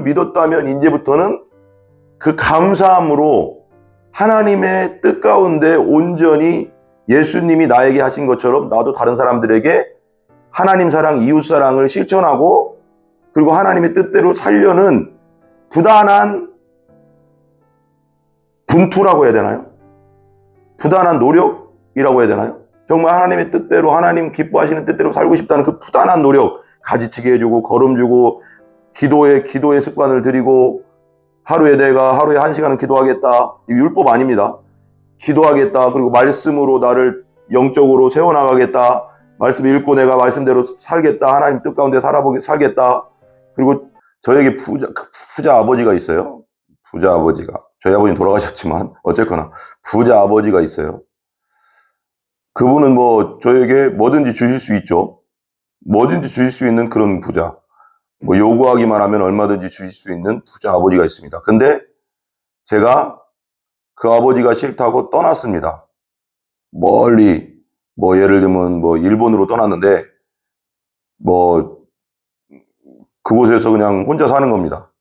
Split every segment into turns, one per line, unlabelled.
믿었다면 이제부터는 그 감사함으로 하나님의 뜻 가운데 온전히 예수님이 나에게 하신 것처럼 나도 다른 사람들에게 하나님 사랑, 이웃 사랑을 실천하고 그리고 하나님의 뜻대로 살려는 부단한 분투라고 해야 되나요? 부단한 노력이라고 해야 되나요? 정말 하나님의 뜻대로, 하나님 기뻐하시는 뜻대로 살고 싶다는 그 부단한 노력, 가지치기 해주고 걸음 주고 기도의 습관을 들이고 하루에 1시간은 기도하겠다. 율법 아닙니다. 기도하겠다. 그리고 말씀으로 나를 영적으로 세워나가겠다. 말씀 읽고 내가 말씀대로 살겠다. 하나님 뜻 가운데 살겠다. 그리고 저에게 부자 아버지가 있어요. 부자 아버지가. 저희 아버지는 돌아가셨지만 어쨌거나 부자 아버지가 있어요. 그분은 뭐 저에게 뭐든지 주실 수 있죠. 뭐든지 주실 수 있는 그런 부자. 뭐 요구하기만 하면 얼마든지 주실 수 있는 부자 아버지가 있습니다. 근데 제가 그 아버지가 싫다고 떠났습니다. 멀리 뭐 예를 들면 뭐 일본으로 떠났는데 뭐 그곳에서 그냥 혼자 사는 겁니다.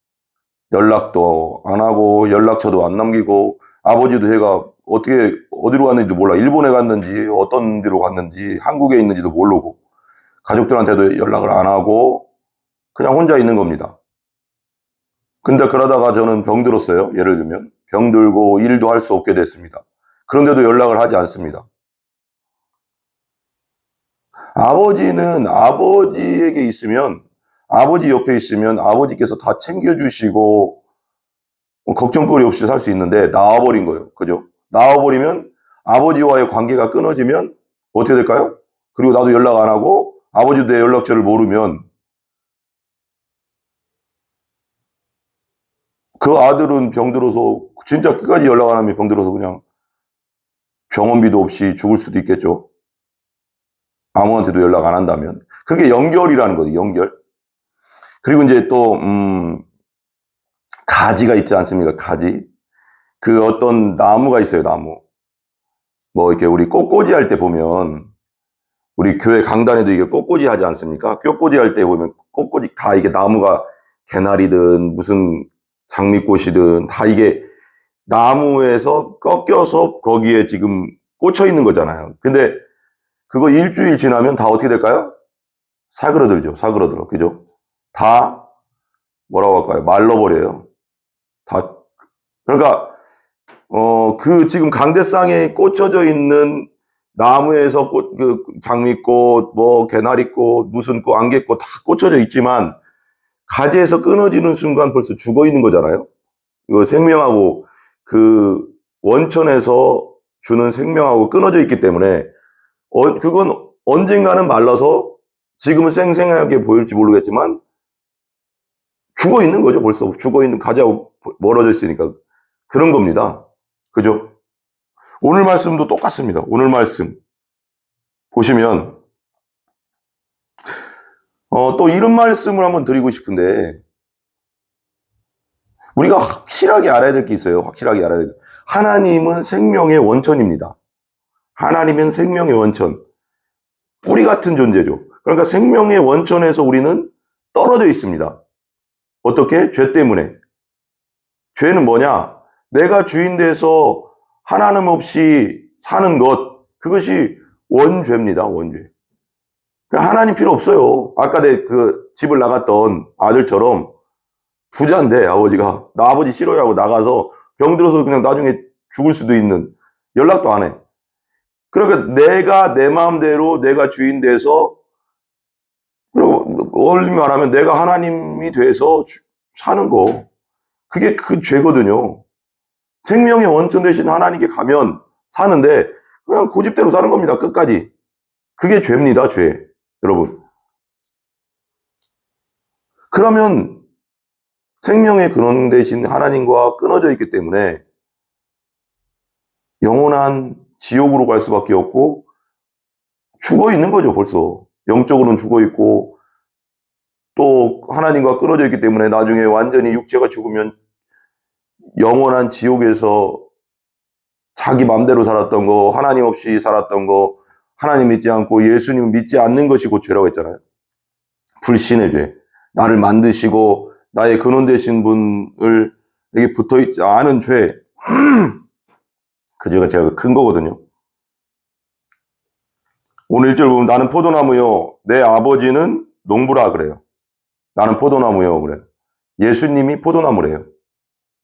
연락도 안 하고 연락처도 안 남기고 아버지도 제가 어디로 갔는지도 몰라. 일본에 갔는지 어떤 데로 갔는지 한국에 있는지도 모르고 가족들한테도 연락을 안 하고 그냥 혼자 있는 겁니다. 근데 그러다가 저는 병들었어요. 예를 들면 병들고 일도 할 수 없게 됐습니다. 그런데도 연락을 하지 않습니다. 아버지는 아버지에게 있으면 아버지 옆에 있으면 아버지께서 다 챙겨주시고 걱정거리 없이 살 수 있는데 나와버린 거예요. 그죠? 나와버리면 아버지와의 관계가 끊어지면 어떻게 될까요? 그리고 나도 연락 안 하고 아버지도 내 연락처를 모르면 그 아들은 병들어서 진짜 끝까지 연락 안 하면 병들어서 그냥 병원비도 없이 죽을 수도 있겠죠. 아무한테도 연락 안 한다면. 그게 연결이라는 거죠. 연결. 그리고 이제 또 가지가 있지 않습니까? 가지. 그 어떤 나무가 있어요. 나무. 뭐 이렇게 우리 꽃꽂이 할 때 보면 우리 교회 강단에도 이게 꽃꽂이 하지 않습니까? 꽃꽂이 할 때 보면 꽃꽂이 다 이게 나무가 개나리든 무슨 장미꽃이든 다 이게 나무에서 꺾여서 거기에 지금 꽂혀 있는 거잖아요. 근데 그거 일주일 지나면 다 어떻게 될까요? 사그러들죠. 사그러들어. 그죠? 다 뭐라고 할까요? 말라버려요. 다. 그러니까 그 지금 강대상에 꽂혀져 있는 나무에서 그 장미꽃, 뭐 개나리꽃, 무슨 꽃, 안개꽃 다 꽂혀져 있지만 가지에서 끊어지는 순간 벌써 죽어 있는 거잖아요. 이거 생명하고 그 원천에서 주는 생명하고 끊어져 있기 때문에 그건 언젠가는 말라서 지금은 생생하게 보일지 모르겠지만 죽어 있는 거죠. 벌써 죽어 있는 가지하고 멀어져 있으니까 그런 겁니다. 그죠? 오늘 말씀도 똑같습니다. 오늘 말씀 보시면 또 이런 말씀을 한번 드리고 싶은데 우리가 확실하게 알아야 될 게 있어요. 확실하게 알아야 될 게. 하나님은 생명의 원천입니다. 하나님은 생명의 원천. 뿌리 같은 존재죠. 그러니까 생명의 원천에서 우리는 떨어져 있습니다. 어떻게? 죄 때문에. 죄는 뭐냐? 내가 주인 돼서 하나님 없이 사는 것, 그것이 원죄입니다. 원죄. 하나님 필요 없어요. 아까 내 그 집을 나갔던 아들처럼 부자인데 아버지가 나 아버지 싫어요 하고 나가서 병들어서 그냥 나중에 죽을 수도 있는, 연락도 안 해. 그러니까 내가 내 마음대로 내가 주인 돼서, 그리고 원리 말하면 내가 하나님이 돼서 사는 거, 그게 그 죄거든요. 생명의 원천 대신 하나님께 가면 사는데 그냥 고집대로 사는 겁니다. 끝까지. 그게 죄입니다. 죄. 여러분. 그러면 생명의 근원 대신 하나님과 끊어져 있기 때문에 영원한 지옥으로 갈 수밖에 없고 죽어 있는 거죠. 벌써 영적으로는 죽어 있고 또 하나님과 끊어져 있기 때문에 나중에 완전히 육체가 죽으면 영원한 지옥에서 자기 맘대로 살았던 거, 하나님 없이 살았던 거, 하나님 믿지 않고 예수님 믿지 않는 것이 곧 죄라고 했잖아요. 불신의 죄. 나를 만드시고 나의 근원 되신 분을 에게 붙어있지 않은 죄, 그 죄가 제가 큰 거거든요. 오늘 1절 보면 나는 포도나무요 내 아버지는 농부라 그래요. 나는 포도나무요 그래요. 예수님이 포도나무래요.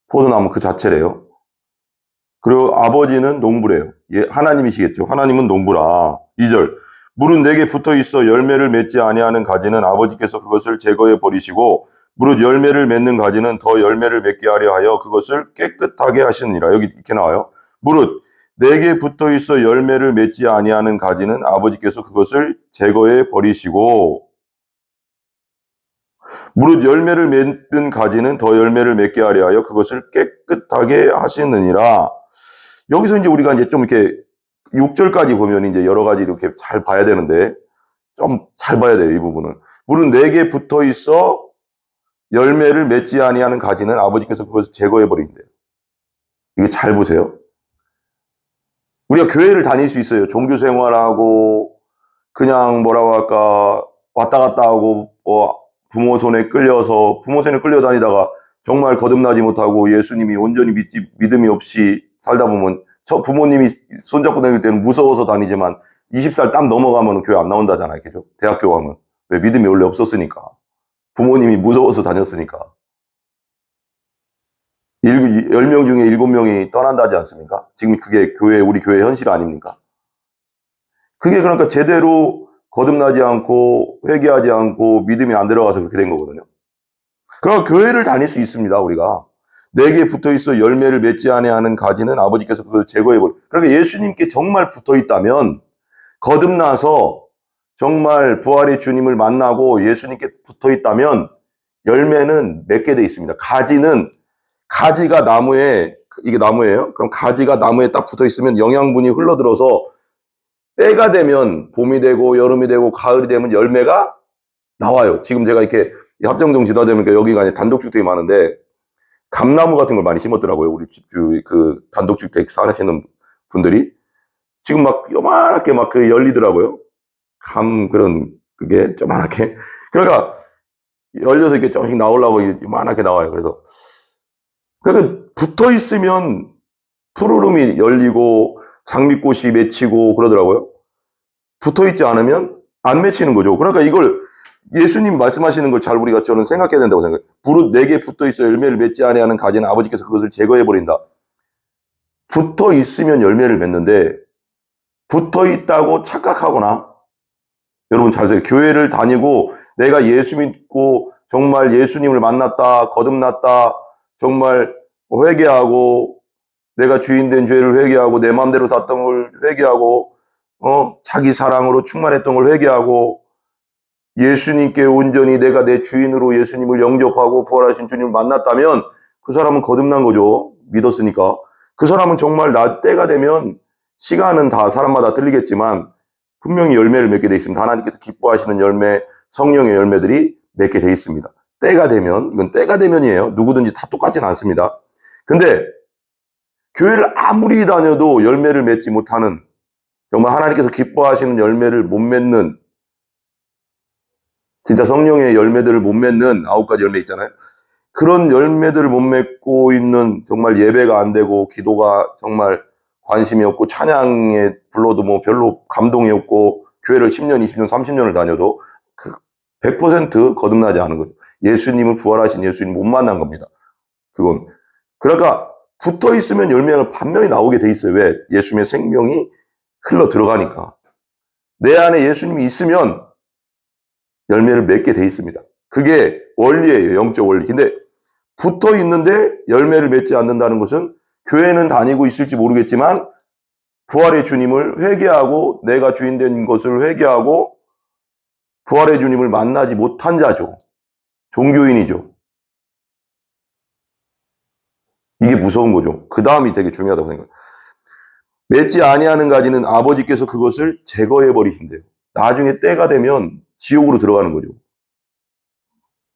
포도나무 그 자체래요. 그리고 아버지는 농부래요. 하나님이시겠죠. 하나님은 농부라. 2절 무릇 내게 붙어있어 열매를 맺지 아니하는 가지는 아버지께서 그것을 제거해 버리시고 무릇 열매를 맺는 가지는 더 열매를 맺게 하려 하여 그것을 깨끗하게 하시느니라. 여기 이렇게 나와요. 무릇 내게 붙어있어 열매를 맺지 아니하는 가지는 아버지께서 그것을 제거해 버리시고 무릇 열매를 맺는 가지는 더 열매를 맺게 하려 하여 그것을 깨끗하게 하시느니라. 여기서 이제 우리가 이제 좀 이렇게 6절까지 보면 이제 여러 가지 이렇게 잘 봐야 되는데 좀 잘 봐야 돼요, 이 부분은. 무릇 내게 붙어 있어 열매를 맺지 아니하는 가지는 아버지께서 그것을 제거해 버린대요. 이게 잘 보세요. 우리가 교회를 다닐 수 있어요. 종교 생활하고 그냥 뭐라고 할까 왔다 갔다 하고 부모 손에 끌려다니다가 정말 거듭나지 못하고 예수님이 온전히 믿음이 없이 살다 보면 저 부모님이 손잡고 다닐 때는 무서워서 다니지만 20살 딱 넘어가면 교회 안 나온다잖아요. 그죠? 대학교 가면. 왜? 믿음이 원래 없었으니까. 부모님이 무서워서 다녔으니까. 10명 중에 7명이 떠난다지 않습니까? 지금 그게 우리 교회 현실 아닙니까? 그게 그러니까 제대로 거듭나지 않고 회개하지 않고 믿음이 안 들어가서 그렇게 된 거거든요. 그러니까 교회를 다닐 수 있습니다, 우리가. 내게 붙어있어 열매를 맺지 아니하는 가지는 아버지께서 그걸 제거해버려. 그러니까 예수님께 정말 붙어있다면 거듭나서 정말 부활의 주님을 만나고 예수님께 붙어있다면 열매는 맺게 돼 있습니다. 가지가 나무에, 이게 나무예요. 그럼 가지가 나무에 딱 붙어있으면 영양분이 흘러들어서 때가 되면 봄이 되고 여름이 되고 가을이 되면 열매가 나와요. 지금 제가 이렇게 합정동 지다 보니까 여기가 단독주택이 많은데 감나무 같은 걸 많이 심었더라고요. 우리 집주 그 단독주택 사시는 분들이 지금 막 요만하게 막 그 열리더라고요. 그런 그게 조만하게. 그러니까 열려서 이렇게 조금씩 나오려고 요만하게 나와요. 그러니까 붙어 있으면 푸르름이 열리고 장미꽃이 맺히고 그러더라고요. 붙어 있지 않으면 안 맺히는 거죠. 그러니까 이걸 예수님 말씀하시는 걸 잘 우리가 저는 생각해야 된다고 생각해요. 무릇 내게 붙어 있어 열매를 맺지 아니하는 가지는 아버지께서 그것을 제거해 버린다. 붙어 있으면 열매를 맺는데 붙어 있다고 착각하거나 여러분 잘 보세요. 교회를 다니고 내가 예수 믿고 정말 예수님을 만났다, 거듭났다, 정말 회개하고 내가 주인된 죄를 회개하고 내 마음대로 샀던 걸 회개하고 자기 사랑으로 충만했던 걸 회개하고 예수님께 온전히 내가 내 주인으로 예수님을 영접하고 부활하신 주님을 만났다면 그 사람은 거듭난 거죠. 믿었으니까. 그 사람은 정말 때가 되면 시간은 다 사람마다 틀리겠지만 분명히 열매를 맺게 돼 있습니다. 하나님께서 기뻐하시는 열매, 성령의 열매들이 맺게 돼 있습니다. 때가 되면, 이건 때가 되면이에요. 누구든지 다 똑같지는 않습니다. 근데 교회를 아무리 다녀도 열매를 맺지 못하는 정말 하나님께서 기뻐하시는 열매를 못 맺는 진짜 성령의 열매들을 못 맺는 9가지 열매 있잖아요. 그런 열매들을 못 맺고 있는 정말 예배가 안 되고 기도가 정말 관심이 없고 찬양에 불러도 뭐 별로 감동이 없고 교회를 10년, 20년, 30년을 다녀도 100% 거듭나지 않은 거죠. 예수님을 부활하신 예수님 못 만난 겁니다. 그건. 그러니까 붙어 있으면 열매가 반면이 나오게 돼 있어요. 왜? 예수님의 생명이 흘러 들어가니까. 내 안에 예수님이 있으면 열매를 맺게 돼 있습니다. 그게 원리예요. 영적 원리. 근데 붙어 있는데 열매를 맺지 않는다는 것은 교회는 다니고 있을지 모르겠지만 부활의 주님을 회개하고 내가 주인된 것을 회개하고 부활의 주님을 만나지 못한 자죠. 종교인이죠. 이게 무서운 거죠. 그 다음이 되게 중요하다고 생각해요. 맺지 아니하는 가지는 아버지께서 그것을 제거해 버리신대요. 나중에 때가 되면 지옥으로 들어가는 거죠.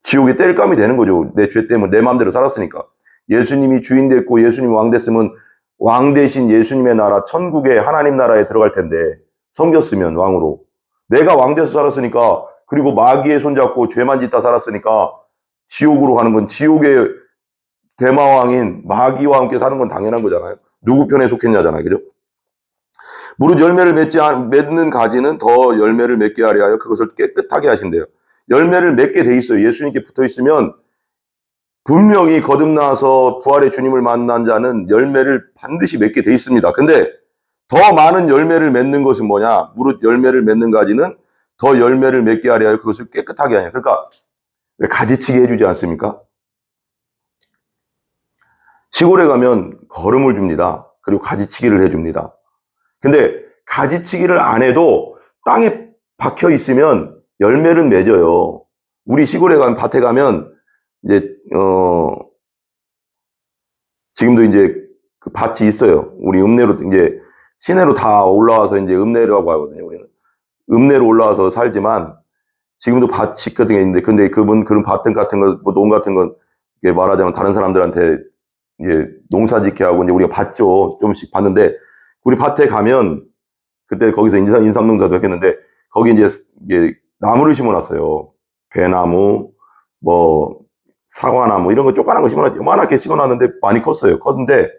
지옥의 땔감이 되는 거죠. 내 죄 때문에 내 마음대로 살았으니까. 예수님이 주인 됐고 예수님이 왕 됐으면 왕 대신 예수님의 나라 천국의 하나님 나라에 들어갈 텐데 섬겼으면 왕으로. 내가 왕 돼서 살았으니까 그리고 마귀의 손잡고 죄만 짓다 살았으니까 지옥으로 가는 건 지옥의 대마왕인 마귀와 함께 사는 건 당연한 거잖아요. 누구 편에 속했냐잖아요. 그죠? 무릇 열매를 맺는 가지는 더 열매를 맺게 하려 하여 그것을 깨끗하게 하신대요. 열매를 맺게 돼 있어요. 예수님께 붙어 있으면 분명히 거듭나서 부활의 주님을 만난 자는 열매를 반드시 맺게 돼 있습니다. 근데 더 많은 열매를 맺는 것은 뭐냐? 무릇 열매를 맺는 가지는 더 열매를 맺게 하려 하여 그것을 깨끗하게 하냐. 그러니까 왜 가지치기 해주지 않습니까? 시골에 가면 거름을 줍니다. 그리고 가지치기를 해줍니다. 근데 가지치기를 안 해도 땅에 박혀 있으면 열매를 맺어요. 우리 시골에 가면, 밭에 가면 이제 지금도 이제 그 밭이 있어요. 우리 읍내로 이제 시내로 다 올라와서 이제 읍내라고 하거든요. 우리는 읍내로 올라와서 살지만 지금도 밭이 있거든요. 있는데 근데 그런 밭 같은 거, 뭐 농 같은 건 말하자면 다른 사람들한테 이제 농사짓게 하고 이제 우리가 봤죠. 좀씩 봤는데 우리 밭에 가면 그때 거기서 인삼농사도 했겠는데 거기 이제 나무를 심어놨어요. 배나무, 뭐 사과나무 이런 거 조그만한 거 요만하게 심어놨는데 많이 컸어요. 컸는데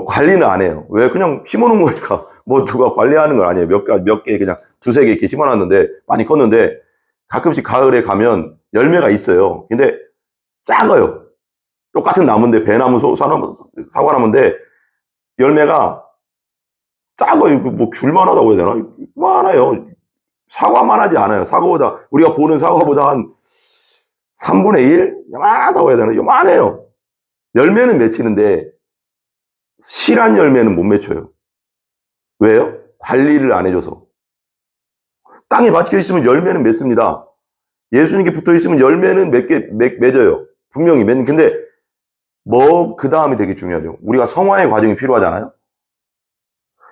관리는 안 해요. 왜? 그냥 심어놓은 거니까 뭐 누가 관리하는 건 아니에요. 몇 개 그냥 두세 개 이렇게 심어놨는데 많이 컸는데 가끔씩 가을에 가면 열매가 있어요. 근데 작아요. 똑같은 나무인데 배나무, 사과나무인데 열매가 작아요. 뭐 귤만하다고 해야 되나? 많아요. 사과만 하지 않아요. 우리가 보는 사과보다 한 3분의 1? 요만하다고 해야 되나? 요만해요. 열매는 맺히는데 실한 열매는 못 맺혀요. 왜요? 관리를 안 해줘서. 땅에 박혀 있으면 열매는 맺습니다. 예수님께 붙어 있으면 열매는 맺어요. 분명히 맺는. 근데 그 다음이 되게 중요하죠. 우리가 성화의 과정이 필요하잖아요.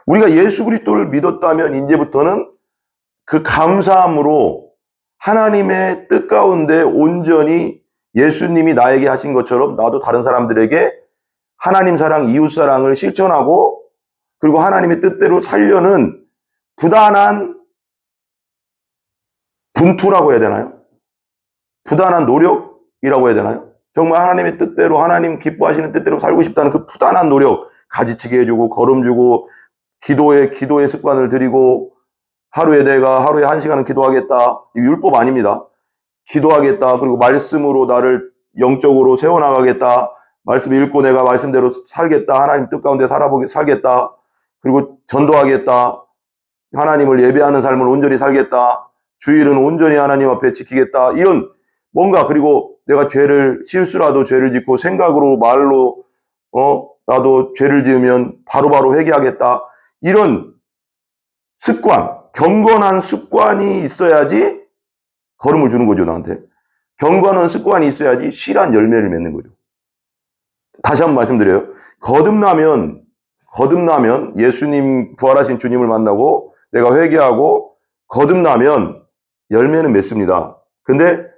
우리가 예수 그리스도를 믿었다면 이제부터는 그 감사함으로 하나님의 뜻 가운데 온전히 예수님이 나에게 하신 것처럼 나도 다른 사람들에게 하나님 사랑, 이웃 사랑을 실천하고 그리고 하나님의 뜻대로 살려는 부단한 분투라고 해야 되나요? 부단한 노력이라고 해야 되나요? 정말 하나님의 뜻대로 하나님 기뻐하시는 뜻대로 살고 싶다는 그 부단한 노력, 가지치기 해주고 걸음 주고 기도의 습관을 들이고 하루에 1시간은 기도하겠다. 율법 아닙니다. 기도하겠다. 그리고 말씀으로 나를 영적으로 세워나가겠다. 말씀 읽고 내가 말씀대로 살겠다. 하나님 뜻 가운데 살겠다. 그리고 전도하겠다. 하나님을 예배하는 삶을 온전히 살겠다. 주일은 온전히 하나님 앞에 지키겠다. 이런 뭔가 그리고 내가 실수라도 죄를 짓고 생각으로 말로 나도 죄를 지으면 바로바로 회개하겠다. 이런 습관, 경건한 습관이 있어야지 걸음을 주는 거죠, 나한테. 경건한 습관이 있어야지 실한 열매를 맺는 거죠. 다시 한번 말씀드려요. 거듭나면 예수님 부활하신 주님을 만나고 내가 회개하고 거듭나면 열매는 맺습니다. 근데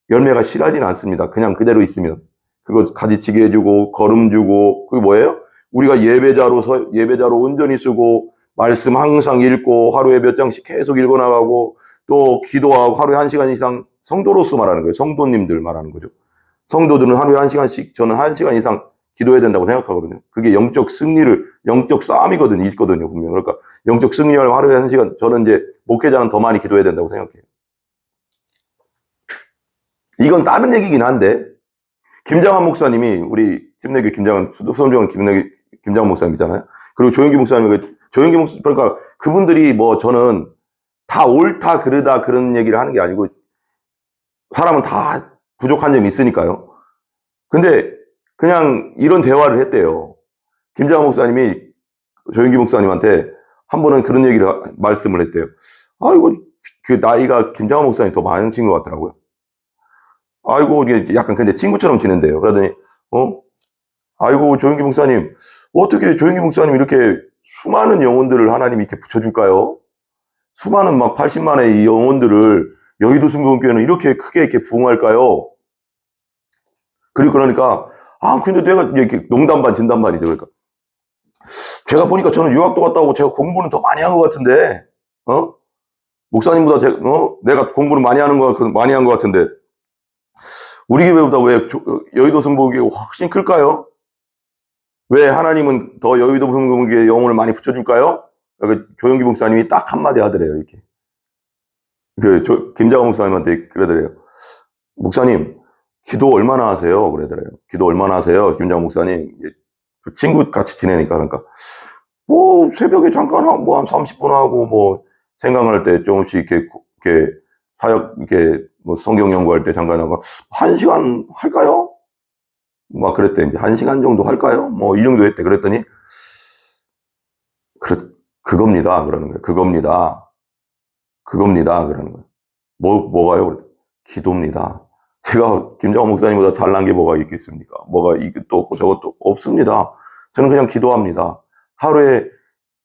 열매가 실하지는 않습니다. 그냥 그대로 있으면. 그거 가지치기 해주고 걸음 주고 그게 뭐예요? 우리가 예배자로 온전히 쓰고 말씀 항상 읽고 하루에 몇 장씩 계속 읽어나가고 또 기도하고 하루에 1시간 이상 성도로서 말하는 거예요. 성도님들 말하는 거죠. 성도들은 하루에 1시간씩 저는 1시간 이상 기도해야 된다고 생각하거든요. 그게 영적 싸움이거든요. 있거든요. 분명. 그러니까 영적 승리를 하루에 1시간 저는 이제 목회자는 더 많이 기도해야 된다고 생각해요. 이건 다른 얘기긴 한데 김장한 목사님이 우리 침례교 수성정 김장한 목사님 있잖아요. 그리고 조영기 목사님 그러니까 그분들이 저는 다 옳다 그르다 그런 얘기를 하는 게 아니고 사람은 다 부족한 점이 있으니까요. 근데 그냥 이런 대화를 했대요. 김장한 목사님이 조영기 목사님한테 한 번은 그런 말씀을 했대요. 아이고 그 나이가 김장한 목사님이 더 많으신 것 같더라고요. 아이고 이게 약간 근데 친구처럼 지낸대요. 그러더니 아이고 조영기 목사님 어떻게 조영기 목사님 이렇게 수많은 영혼들을 하나님이 이렇게 붙여줄까요? 수많은 막 80만의 영혼들을 여의도 순교교회는 이렇게 크게 이렇게 부흥할까요? 그러니까 근데 내가 이렇게 농담 반 진담 반이죠. 그러니까 제가 보니까 저는 유학도 갔다 오고 제가 공부는 더 많이 한 것 같은데 목사님보다 내가 공부를 많이 한 것 같은데 우리 교회보다 왜 여의도 성북교회가 훨씬 클까요? 왜 하나님은 더 여의도 성북교회에 영혼을 많이 붙여줄까요? 조영기 목사님이 딱 한마디 하더래요, 이렇게. 김장호 목사님한테 그러더래요. 목사님, 기도 얼마나 하세요? 그러더래요. 기도 얼마나 하세요? 김장호 목사님. 친구 같이 지내니까, 그러니까. 뭐, 새벽에 잠깐 하고, 뭐, 한 30분 하고, 뭐, 생각할 때 조금씩 이렇게, 사역, 이렇게, 뭐, 성경 연구할 때 잠깐 하고, 1시간 할까요? 막 그랬대. 이제 1시간 정도 할까요? 뭐, 이 정도 했대. 그랬더니, 그겁니다. 그러는 거예요. 그겁니다. 그러는 거예요. 뭐가요? 기도입니다. 제가 김장호 목사님보다 잘난 게 뭐가 있겠습니까? 뭐가 이것도 없고 저것도 없습니다. 저는 그냥 기도합니다. 하루에,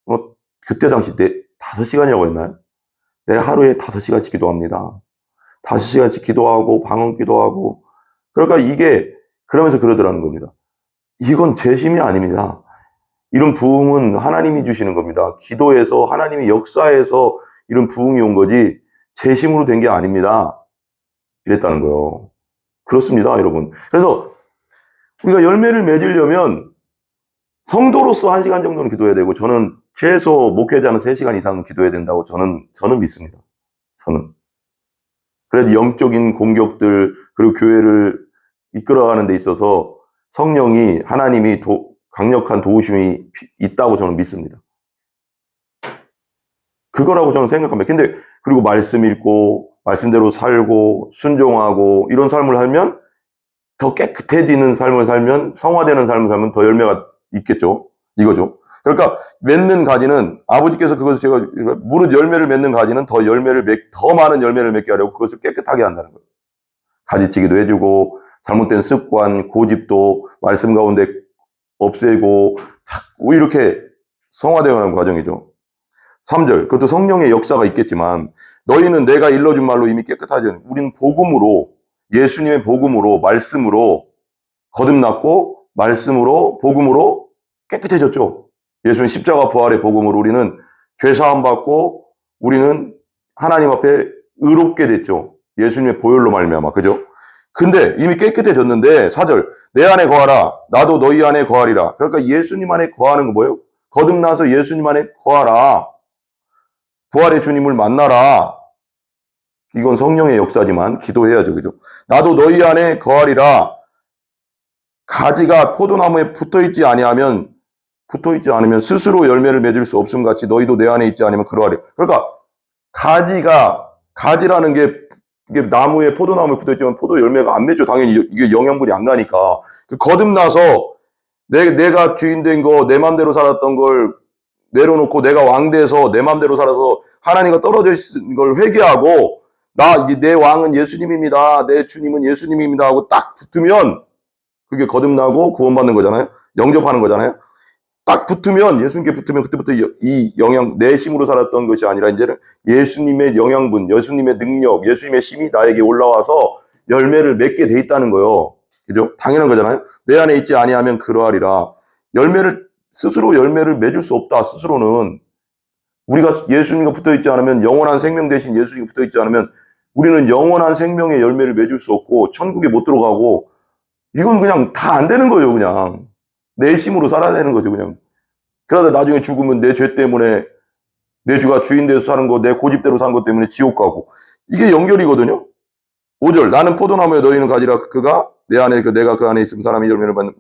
뭐, 그때 당시 5시간이라고 했나요? 내가 하루에 5시간씩 기도합니다. 5시간씩 기도하고, 방언 기도하고. 그러니까 그러면서 그러더라는 겁니다. 이건 제 힘이 아닙니다. 이런 부흥은 하나님이 주시는 겁니다. 기도에서, 하나님이 역사에서 이런 부흥이 온 거지, 제 힘으로 된 게 아닙니다. 이랬다는 거예요. 그렇습니다, 여러분. 그래서 우리가 열매를 맺으려면 성도로서 1시간 정도는 기도해야 되고, 저는 최소 목회자는 3시간 이상은 기도해야 된다고 저는 믿습니다. 저는. 그래도 영적인 공격들, 그리고 교회를 이끌어가는 데 있어서 성령이, 하나님이 강력한 도우심이 있다고 저는 믿습니다. 그거라고 저는 생각합니다. 근데, 그리고 말씀 읽고, 말씀대로 살고, 순종하고, 이런 삶을 하면, 더 깨끗해지는 삶을 살면, 성화되는 삶을 살면 더 열매가 있겠죠. 이거죠. 그러니까, 맺는 가지는, 아버지께서 그것을 무릇 열매를 맺는 가지는 더 많은 열매를 맺게 하려고 그것을 깨끗하게 한다는 거예요. 가지치기도 해주고, 잘못된 습관, 고집도 말씀 가운데 없애고, 자꾸 이렇게 성화되어가는 과정이죠. 3절, 그것도 성령의 역사가 있겠지만, 너희는 내가 일러준 말로 이미 깨끗하지 않은, 우리는 복음으로, 예수님의 복음으로, 말씀으로 거듭났고, 말씀으로, 복음으로 깨끗해졌죠. 예수님 십자가 부활의 복음으로 우리는 죄사함 받고, 우리는 하나님 앞에 의롭게 됐죠. 예수님의 보혈로 말미암아, 그죠? 근데 이미 깨끗해졌는데, 4절, 내 안에 거하라, 나도 너희 안에 거하리라. 그러니까 예수님 안에 거하는 거 뭐예요? 거듭나서 예수님 안에 거하라. 부활의 주님을 만나라. 이건 성령의 역사지만 기도해야죠. 그죠? 나도 너희 안에 거하리라. 가지가 포도나무에 붙어있지 않으면 스스로 열매를 맺을 수 없음 같이 너희도 내 안에 있지 않으면 그러하리. 그러니까 가지라는 게 이게 포도나무에 붙어있지만 포도 열매가 안 맺죠. 당연히 이게 영양분이 안 가니까. 거듭나서 내가 주인 된 거, 내 맘대로 살았던 걸 내려놓고 내가 왕 돼서 내 맘대로 살아서 하나님과 떨어져 있는 걸 회개하고, 내 왕은 예수님입니다. 내 주님은 예수님입니다. 하고 딱 붙으면 그게 거듭나고 구원받는 거잖아요. 영접하는 거잖아요. 딱 예수님께 붙으면 그때부터 이 내 힘으로 살았던 것이 아니라 이제는 예수님의 영양분, 예수님의 능력, 예수님의 힘이 나에게 올라와서 열매를 맺게 돼 있다는 거예요. 그죠? 당연한 거잖아요. 내 안에 있지 아니하면 그러하리라. 스스로 열매를 맺을 수 없다. 스스로는. 우리가 예수님과 붙어있지 않으면, 영원한 생명 대신 예수님과 붙어있지 않으면 우리는 영원한 생명의 열매를 맺을 수 없고 천국에 못 들어가고, 이건 그냥 다 안 되는 거예요. 그냥 내 힘으로 살아야 되는 거죠. 그냥 그러다 나중에 죽으면 내 죄 때문에, 내 주가 주인 돼서 사는 거, 내 고집대로 산 것 때문에 지옥 가고. 이게 연결이거든요. 5절, 나는 포도나무에 너희는 가지라. 그가 내 안에 내가 그 안에 있으면 사람이 열매를 받는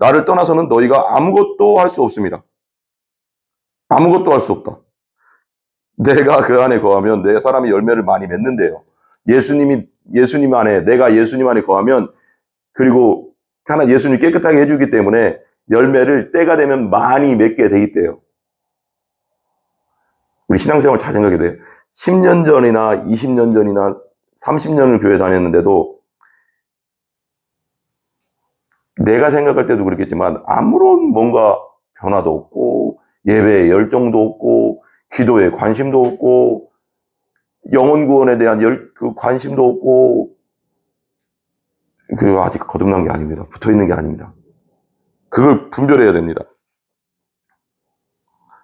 나를 떠나서는 너희가 아무것도 할 수 없습니다. 아무것도 할 수 없다. 내가 그 안에 거하면 내 사람이 열매를 많이 맺는데요. 예수님 안에, 내가 예수님 안에 거하면, 그리고 예수님이 깨끗하게 해주기 때문에 열매를 때가 되면 많이 맺게 돼 있대요. 우리 신앙생활 잘 생각해야 돼요. 10년 전이나 20년 전이나 30년을 교회 다녔는데도, 내가 생각할 때도 그렇겠지만 아무런 뭔가 변화도 없고, 예배에 열정도 없고, 기도에 관심도 없고, 영혼 구원에 대한 관심도 없고, 아직 거듭난 게 아닙니다. 붙어 있는 게 아닙니다. 그걸 분별해야 됩니다.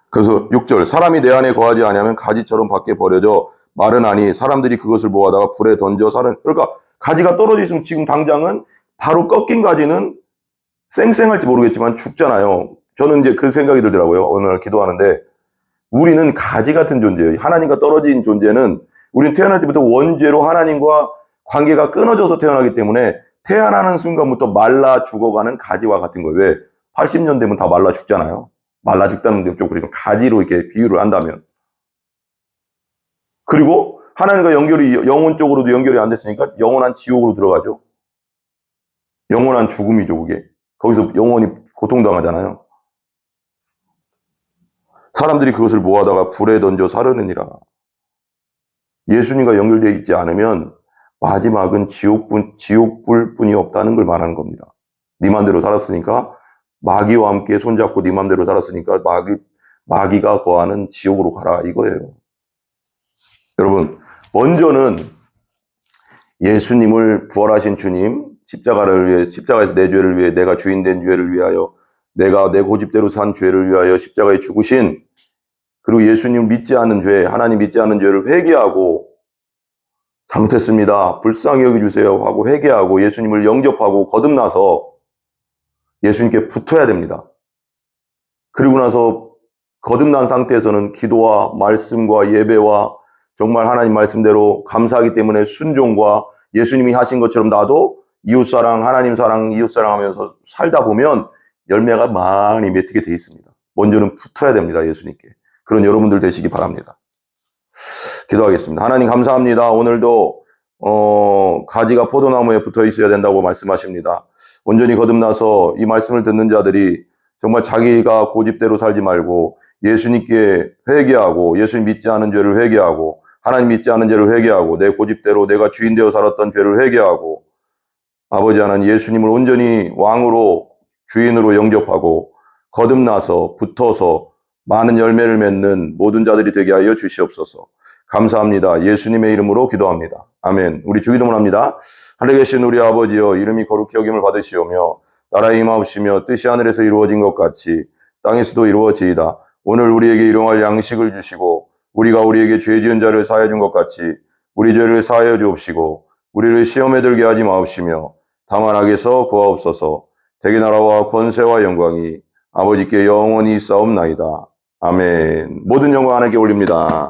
그래서 6절, 사람이 내 안에 거하지 아니하면 가지처럼 밖에 버려져 마르나니 사람들이 그것을 모아다가 불에 던져 그러니까 가지가 떨어져 있으면 지금 당장은 바로 꺾인 가지는 쌩쌩할지 모르겠지만 죽잖아요. 저는 이제 그 생각이 들더라고요. 어느 날 기도하는데 우리는 가지 같은 존재예요. 하나님과 떨어진 존재는 우리는 태어날 때부터 원죄로 하나님과 관계가 끊어져서 태어나기 때문에 태어나는 순간부터 말라 죽어가는 가지와 같은 거예요. 왜? 80년 되면 다 말라 죽잖아요. 말라 죽다는 데 쪽으로 좀 가지로 이렇게 비유를 한다면. 그리고 하나님과 영혼적으로도 연결이 안 됐으니까 영원한 지옥으로 들어가죠. 영원한 죽음이죠, 그게. 거기서 영원히 고통당하잖아요. 사람들이 그것을 모아다가 불에 던져 사르느니라. 예수님과 연결되어 있지 않으면 마지막은 지옥불뿐이 없다는 걸 말하는 겁니다. 네 맘대로 살았으니까, 마귀와 함께 손잡고 네 맘대로 살았으니까 마귀가 거하는 지옥으로 가라 이거예요. 여러분, 먼저는 예수님을 부활하신 주님, 십자가에서 내 죄를 위해, 내가 주인 된 죄를 위하여, 내가 내 고집대로 산 죄를 위하여 십자가에 죽으신, 그리고 예수님 믿지 않는 죄, 하나님 믿지 않는 죄를 회개하고, 잘못했습니다, 불쌍히 여겨주세요 하고 회개하고 예수님을 영접하고 거듭나서 예수님께 붙어야 됩니다. 그리고 나서 거듭난 상태에서는 기도와 말씀과 예배와 정말 하나님 말씀대로 감사하기 때문에 순종과 예수님이 하신 것처럼 나도 이웃사랑, 하나님 사랑, 이웃사랑하면서 살다 보면 열매가 많이 맺히게 돼 있습니다. 먼저는 붙어야 됩니다, 예수님께. 그런 여러분들 되시기 바랍니다. 기도하겠습니다. 하나님 감사합니다. 오늘도 가지가 포도나무에 붙어 있어야 된다고 말씀하십니다. 온전히 거듭나서 이 말씀을 듣는 자들이 정말 자기가 고집대로 살지 말고 예수님께 회개하고, 예수님 믿지 않은 죄를 회개하고, 하나님 믿지 않은 죄를 회개하고, 내 고집대로 내가 주인 되어 살았던 죄를 회개하고, 아버지 하나님 예수님을 온전히 왕으로, 주인으로 영접하고 거듭나서 붙어서 많은 열매를 맺는 모든 자들이 되게 하여 주시옵소서. 감사합니다. 예수님의 이름으로 기도합니다. 아멘. 우리 주기도문 합니다. 하늘에 계신 우리 아버지여, 이름이 거룩히 여김을 받으시오며 나라의 임하옵시며 뜻이 하늘에서 이루어진 것 같이 땅에서도 이루어지이다. 오늘 우리에게 일용할 양식을 주시고 우리가 우리에게 죄 지은 자를 사하여 준 것 같이 우리 죄를 사하여 주옵시고 우리를 시험에 들게 하지 마옵시며 다만 악에서 구하옵소서. 대개 나라와 권세와 영광이 아버지께 영원히 있사옵나이다. 아멘. 모든 영광 하나님께 올립니다.